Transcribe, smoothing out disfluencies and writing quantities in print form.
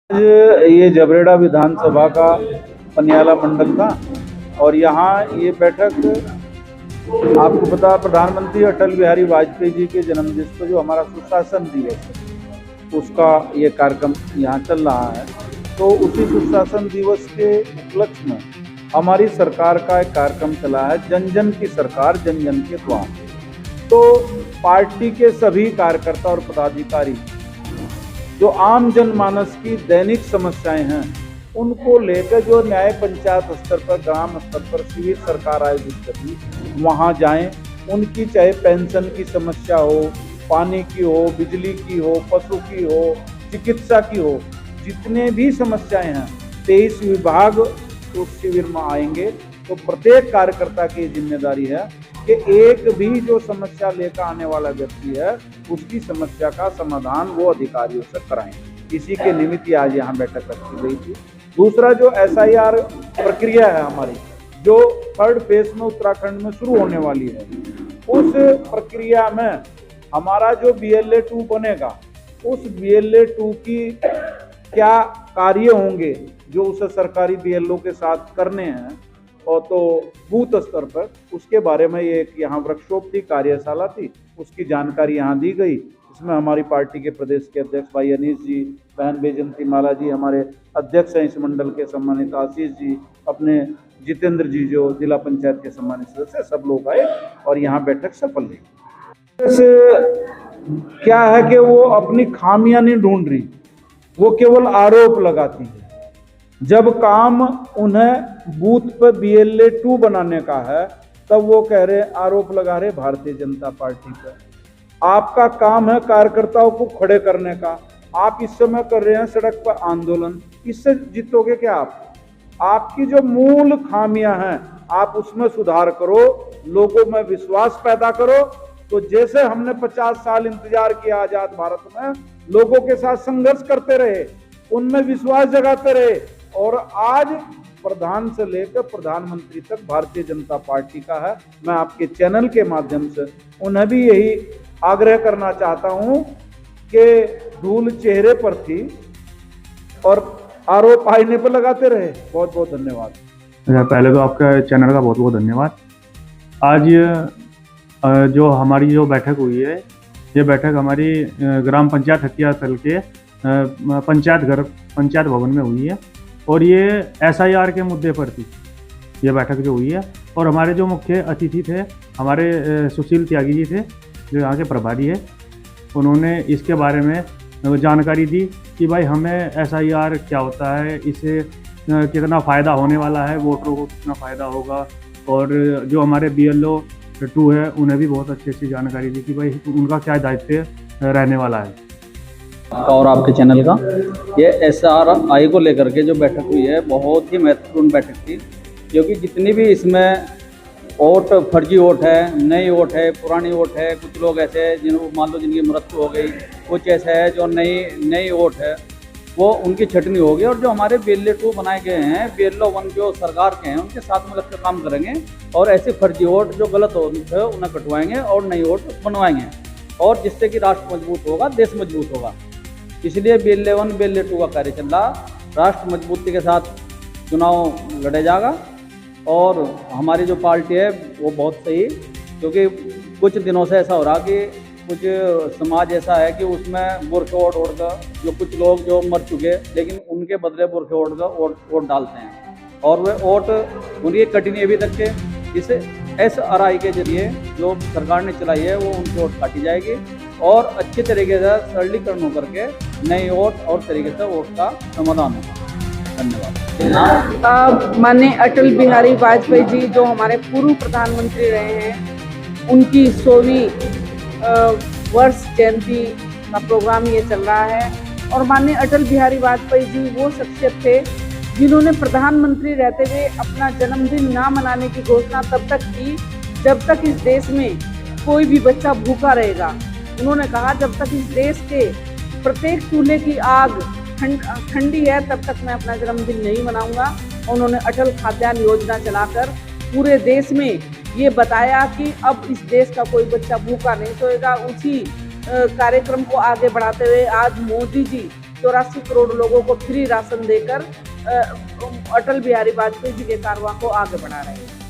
आज ये जबरेड़ा विधानसभा का पनियाला मंडल था और यहाँ ये बैठक, आपको पता, प्रधानमंत्री अटल बिहारी वाजपेयी जी के जन्मदिन पर जो हमारा सुशासन दिवस है उसका ये कार्यक्रम यहाँ चल रहा है। तो उसी सुशासन दिवस के उपलक्ष्य में हमारी सरकार का एक कार्यक्रम चला है, जन जन की सरकार जन जन के द्वार। तो पार्टी के सभी कार्यकर्ता और पदाधिकारी जो आम जनमानस की दैनिक समस्याएं हैं उनको लेकर जो न्याय पंचायत स्तर पर, ग्राम स्तर पर शिविर सरकार आयोजित करती, वहाँ जाएं। उनकी चाहे पेंशन की समस्या हो, पानी की हो, बिजली की हो, पशु की हो, चिकित्सा की हो, जितने भी समस्याएं हैं 23 विभाग उस शिविर में आएंगे। तो प्रत्येक कार्यकर्ता की जिम्मेदारी है कि एक भी जो समस्या लेकर आने वाला व्यक्ति है उसकी समस्या का समाधान वो अधिकारियों से कराएं। इसी के निमित्त आज यहाँ बैठक रखी गई थी। दूसरा, जो SIR प्रक्रिया है हमारी, जो 3rd फेज में उत्तराखंड में शुरू होने वाली है, उस प्रक्रिया में हमारा जो BLA 2 बनेगा, उस BLA 2 की क्या कार्य होंगे जो उसे सरकारी BLO के साथ करने हैं, और तो बूथ स्तर पर उसके बारे में एक यहाँ वर्कशॉप थी, कार्यशाला थी, उसकी जानकारी यहाँ दी गई। इसमें हमारी पार्टी के प्रदेश के अध्यक्ष भाई अनीश जी, बहन बैजंती माला जी, हमारे अध्यक्ष हैं इस मंडल के सम्मानित आशीष जी, अपने जितेंद्र जी जो जिला पंचायत के सम्मानित सदस्य, सब लोग आए और यहाँ बैठक सफल रही। क्या है कि वो अपनी खामियां नहीं ढूंढ रही, वो केवल आरोप लगाती है। जब काम उन्हें बूथ पर BLA 2 बनाने का है तब वो कह रहे, आरोप लगा रहे भारतीय जनता पार्टी पर। आपका काम है कार्यकर्ताओं को खड़े करने का, आप इस समय कर रहे हैं सड़क पर आंदोलन, इससे जीतोगे क्या आप? आपकी जो मूल खामियां हैं आप उसमें सुधार करो, लोगों में विश्वास पैदा करो। तो जैसे हमने 50 साल इंतजार किया आजाद भारत में, लोगों के साथ संघर्ष करते रहे, उनमें विश्वास जगाते रहे, और आज प्रधान से लेकर प्रधानमंत्री तक भारतीय जनता पार्टी का है। मैं आपके चैनल के माध्यम से उन्हें भी यही आग्रह करना चाहता हूं कि धूल चेहरे पर थी और आरोप आईने पर लगाते रहे। बहुत बहुत धन्यवाद। पहले तो आपका चैनल का बहुत बहुत धन्यवाद। आज जो हमारी जो बैठक हुई है, ये बैठक हमारी ग्राम पंचायत हटिया तल के पंचायत भवन में हुई है और ये SIR के मुद्दे पर थी ये बैठक जो हुई है। और हमारे जो मुख्य अतिथि थे हमारे सुशील त्यागी जी थे, जो यहाँ के प्रभारी है, उन्होंने इसके बारे में जानकारी दी कि भाई हमें SIR क्या होता है, इससे कितना फ़ायदा होने वाला है, वोटरों को कितना फ़ायदा होगा, और जो हमारे BLO 2 है उन्हें भी बहुत अच्छी जानकारी दी कि भाई उनका क्या दायित्व रहने वाला है। और आपके चैनल का ये SRI को लेकर के जो बैठक हुई है बहुत ही महत्वपूर्ण बैठक थी, क्योंकि जितनी भी इसमें वोट, फर्जी वोट है, नई वोट है, पुरानी वोट है, कुछ लोग ऐसे हैं जिनको मान लो जिनकी मृत्यु हो गई, कुछ ऐसा है जो नई वोट है, वो उनकी छटनी होगी। और जो हमारे BLA 2 बनाए गए हैं, BLO 1 जो सरकार के हैं, उनके साथ में लगकर काम करेंगे और ऐसे फर्जी वोट जो गलत होते हैं उन्हें कटवाएंगे और नई वोट बनवाएंगे, और जिससे कि राष्ट्र मजबूत होगा, देश मजबूत होगा। इसलिए BLA 1 BLA 2 का कार्य चल रहा। राष्ट्र मजबूती के साथ चुनाव लड़े जाएगा और हमारी जो पार्टी है वो बहुत सही, क्योंकि कुछ दिनों से ऐसा हो रहा कि कुछ समाज ऐसा है कि उसमें बुरखे वोट का, जो कुछ लोग जो मर चुके लेकिन उनके बदले बुरखे वोट डालते हैं, और वे वोट उनकी कटनी अभी तक के। इस SRI के जरिए जो सरकार ने चलाई है वो उनकी वोट काटी जाएगी और अच्छे तरीके से सरलीकरण होकर के नई वोट और तरीके से वोट का समाधान होगा। धन्यवाद। माननीय अटल बिहारी वाजपेयी जी जो हमारे पूर्व प्रधानमंत्री रहे हैं, उनकी 100वीं वर्ष जयंती का प्रोग्राम ये चल रहा है। और माननीय अटल बिहारी वाजपेयी जी वो शख्सियत थे जिन्होंने प्रधानमंत्री रहते हुए अपना जन्मदिन ना मनाने की घोषणा तब तक की जब तक इस देश में कोई भी बच्चा भूखा रहेगा। उन्होंने कहा जब तक इस देश के प्रत्येक चूल्हे की आग ठंडी है तब तक मैं अपना जन्मदिन नहीं मनाऊंगा। उन्होंने अटल खाद्यान्न योजना चलाकर पूरे देश में ये बताया कि अब इस देश का कोई बच्चा भूखा नहीं सोएगा। उसी कार्यक्रम को आगे बढ़ाते हुए आज मोदी जी 84 करोड़ लोगों को फ्री राशन देकर अटल बिहारी वाजपेयी जी के कारवां को आगे बढ़ा रहे हैं।